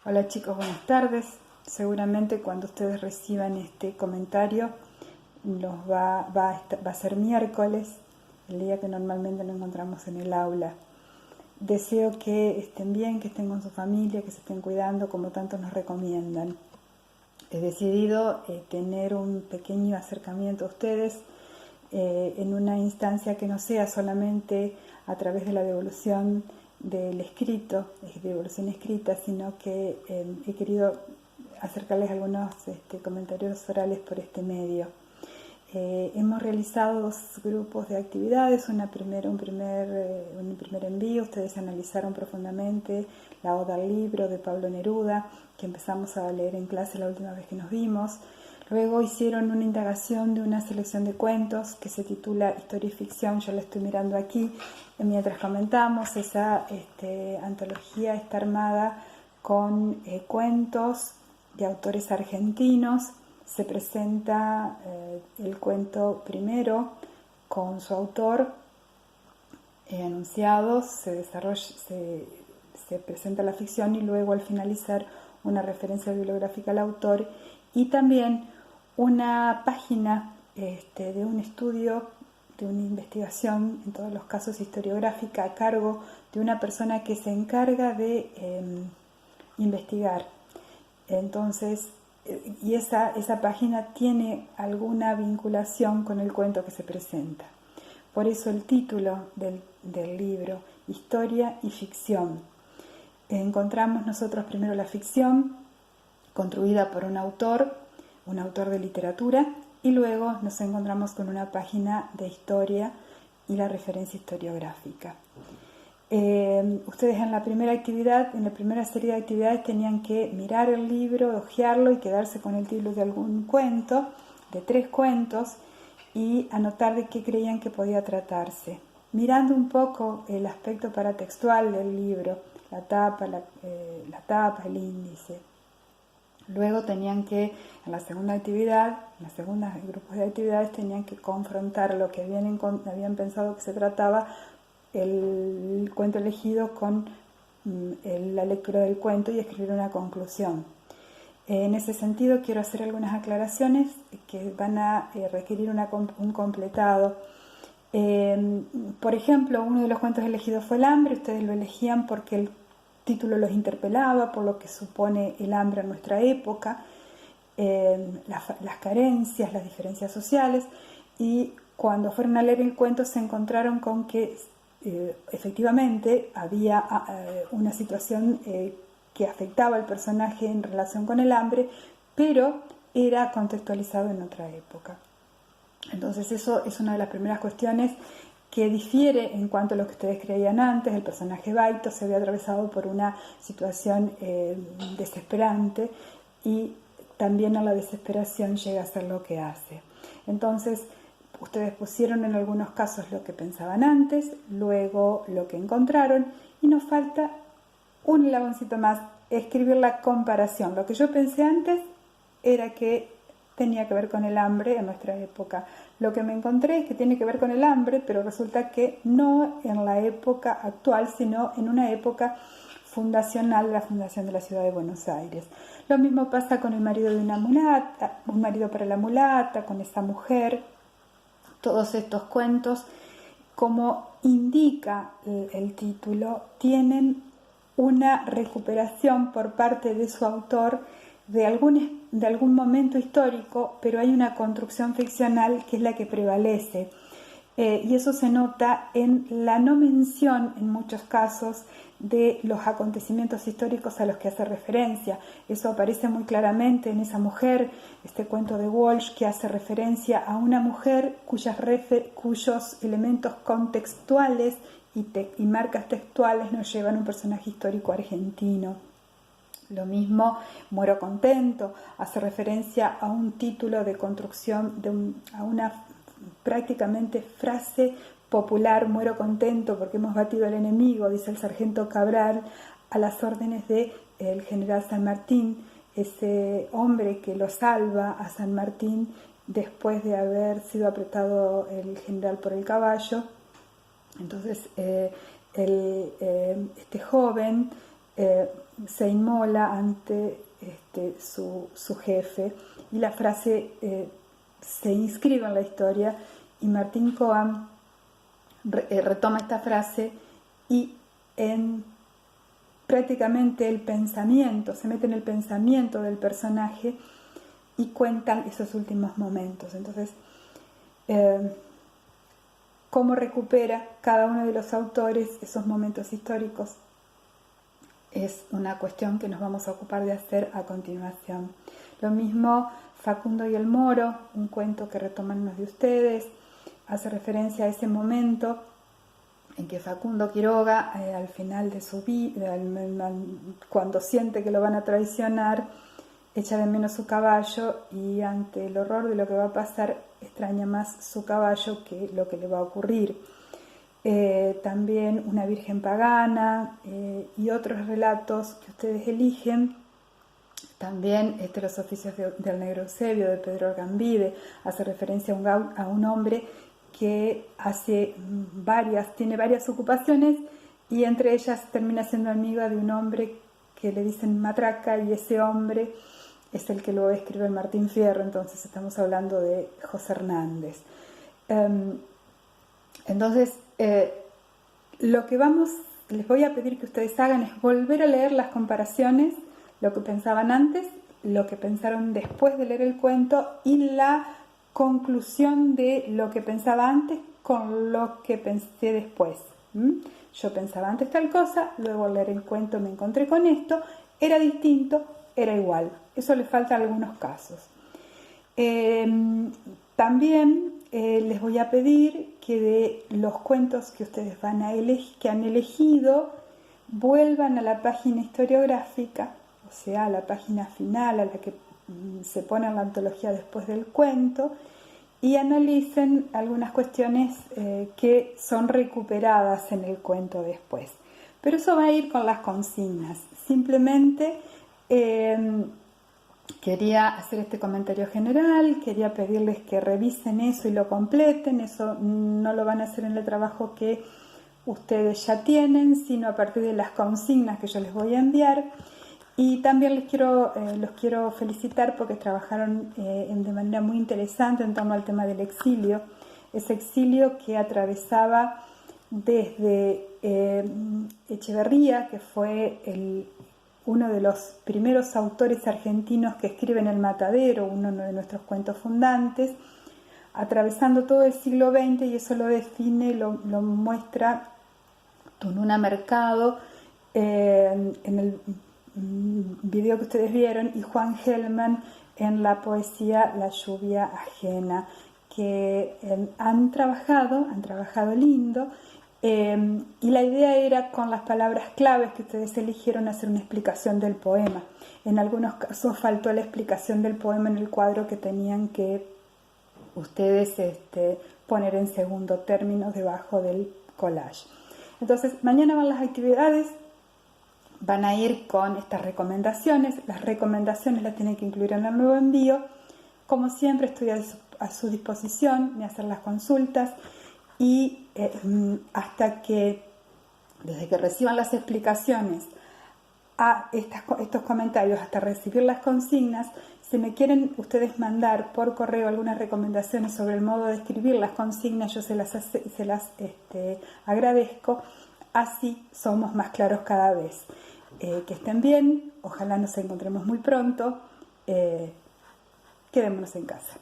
Hola chicos, buenas tardes. Seguramente cuando ustedes reciban este comentario va a ser miércoles, el día que normalmente nos encontramos en el aula. Deseo que estén bien, que estén con su familia, que se estén cuidando como tanto nos recomiendan. He decidido tener un pequeño acercamiento a ustedes en una instancia que no sea solamente a través de la devolución del escrito, devolución escrita, sino que he querido acercarles algunos comentarios orales por este medio. Hemos realizado dos grupos de actividades, un primer envío. Ustedes analizaron profundamente la Oda al Libro de Pablo Neruda, que empezamos a leer en clase la última vez que nos vimos. Luego hicieron una indagación de una selección de cuentos que se titula Historia y Ficción. Yo la estoy mirando aquí mientras comentamos. Esa antología está armada con cuentos de autores argentinos. Se presenta el cuento primero con su autor anunciado, se presenta la ficción y luego al finalizar una referencia bibliográfica al autor y también una página de un estudio, de una investigación, en todos los casos historiográfica, a cargo de una persona que se encarga de investigar. Entonces, y esa página tiene alguna vinculación con el cuento que se presenta. Por eso el título del libro, Historia y Ficción. Encontramos nosotros primero la ficción, construida por un autor de literatura, y luego nos encontramos con una página de historia y la referencia historiográfica. Ustedes en la primera serie de actividades tenían que mirar el libro, hojearlo y quedarse con el título de algún cuento, de 3 cuentos, y anotar de qué creían que podía tratarse. Mirando un poco el aspecto paratextual del libro, la tapa, el índice. Luego tenían que, en los segundos grupos de actividades, tenían que confrontar lo que habían pensado que se trataba el cuento elegido con la lectura del cuento y escribir una conclusión. En ese sentido quiero hacer algunas aclaraciones que van a requerir un completado. Por ejemplo, uno de los cuentos elegidos fue El hambre. Ustedes lo elegían porque el título los interpelaba por lo que supone el hambre en nuestra época, las carencias, las diferencias sociales, y cuando fueron a leer el cuento se encontraron con que efectivamente había una situación que afectaba al personaje en relación con el hambre, pero era contextualizado en otra época. Entonces eso es una de las primeras cuestiones que difiere en cuanto a lo que ustedes creían antes. El personaje Baito se había atravesado por una situación desesperante y también a la desesperación llega a ser lo que hace. Entonces, ustedes pusieron en algunos casos lo que pensaban antes, luego lo que encontraron, y nos falta un eslaboncito más, escribir la comparación. Lo que yo pensé antes era que tenía que ver con el hambre en nuestra época. Lo que me encontré es que tiene que ver con el hambre, pero resulta que no en la época actual, sino en una época fundacional, la fundación de la ciudad de Buenos Aires. Lo mismo pasa con el marido de una mulata, un marido para la mulata, con esa mujer. Todos estos cuentos, como indica el título, tienen una recuperación por parte de su autor de algún momento histórico, pero hay una construcción ficcional que es la que prevalece. Y eso se nota en la no mención, en muchos casos, de los acontecimientos históricos a los que hace referencia. Eso aparece muy claramente en esa mujer, este cuento de Walsh que hace referencia a una mujer cuyos elementos contextuales y marcas textuales nos llevan a un personaje histórico argentino. Lo mismo, Muero contento, hace referencia a un título de construcción, a una prácticamente frase popular: muero contento porque hemos batido al enemigo, dice el sargento Cabral a las órdenes del general San Martín, ese hombre que lo salva a San Martín después de haber sido apretado el general por el caballo. Entonces este joven se inmola ante su jefe, y la frase se inscribe en la historia, y Martín Cohen retoma esta frase y prácticamente el pensamiento, se mete en el pensamiento del personaje y cuentan esos últimos momentos. Entonces, cómo recupera cada uno de los autores esos momentos históricos es una cuestión que nos vamos a ocupar de hacer a continuación. Lo mismo Facundo y el Moro, un cuento que retoman unos de ustedes, hace referencia a ese momento en que Facundo Quiroga, al final de su vida, cuando siente que lo van a traicionar, echa de menos su caballo, y ante el horror de lo que va a pasar, extraña más su caballo que lo que le va a ocurrir. También Una Virgen Pagana y otros relatos que ustedes eligen. También Los Oficios del Negro Eusebio, de Pedro Gambide, hace referencia a un hombre que tiene varias ocupaciones, y entre ellas termina siendo amiga de un hombre que le dicen Matraca, y ese hombre es el que luego escribe el Martín Fierro. Entonces estamos hablando de José Hernández. Entonces, lo que les voy a pedir que ustedes hagan es volver a leer las comparaciones, lo que pensaban antes, lo que pensaron después de leer el cuento, y la conclusión de lo que pensaba antes con lo que pensé después. Yo pensaba antes tal cosa, luego al leer el cuento me encontré con esto, era distinto, era igual. Eso le falta en algunos casos. También les voy a pedir que de los cuentos que ustedes que han elegido, vuelvan a la página historiográfica, o sea, a la página final, a la que se pone en la antología después del cuento, y analicen algunas cuestiones que son recuperadas en el cuento después. Pero eso va a ir con las consignas. Simplemente quería hacer este comentario general, quería pedirles que revisen eso y lo completen. Eso no lo van a hacer en el trabajo que ustedes ya tienen, sino a partir de las consignas que yo les voy a enviar. Y también los quiero felicitar porque trabajaron de manera muy interesante en torno al tema del exilio, ese exilio que atravesaba desde Echeverría, que fue uno de los primeros autores argentinos que escriben El Matadero, uno de nuestros cuentos fundantes, atravesando todo el siglo XX, y eso lo define, lo muestra Tununa Mercado en el video que ustedes vieron, y Juan Gelman en la poesía La lluvia ajena, que han trabajado lindo, y la idea era, con las palabras claves que ustedes eligieron, hacer una explicación del poema. En algunos casos faltó la explicación del poema en el cuadro que tenían que ustedes poner en segundo término debajo del collage. Entonces, mañana van las actividades. Van a ir con estas recomendaciones. Las recomendaciones las tienen que incluir en el nuevo envío. Como siempre, estoy a su disposición de hacer las consultas, y desde que reciban las explicaciones a estos comentarios hasta recibir las consignas, si me quieren ustedes mandar por correo algunas recomendaciones sobre el modo de escribir las consignas, yo se las agradezco. Así somos más claros cada vez. Que estén bien, ojalá nos encontremos muy pronto. Quedémonos en casa.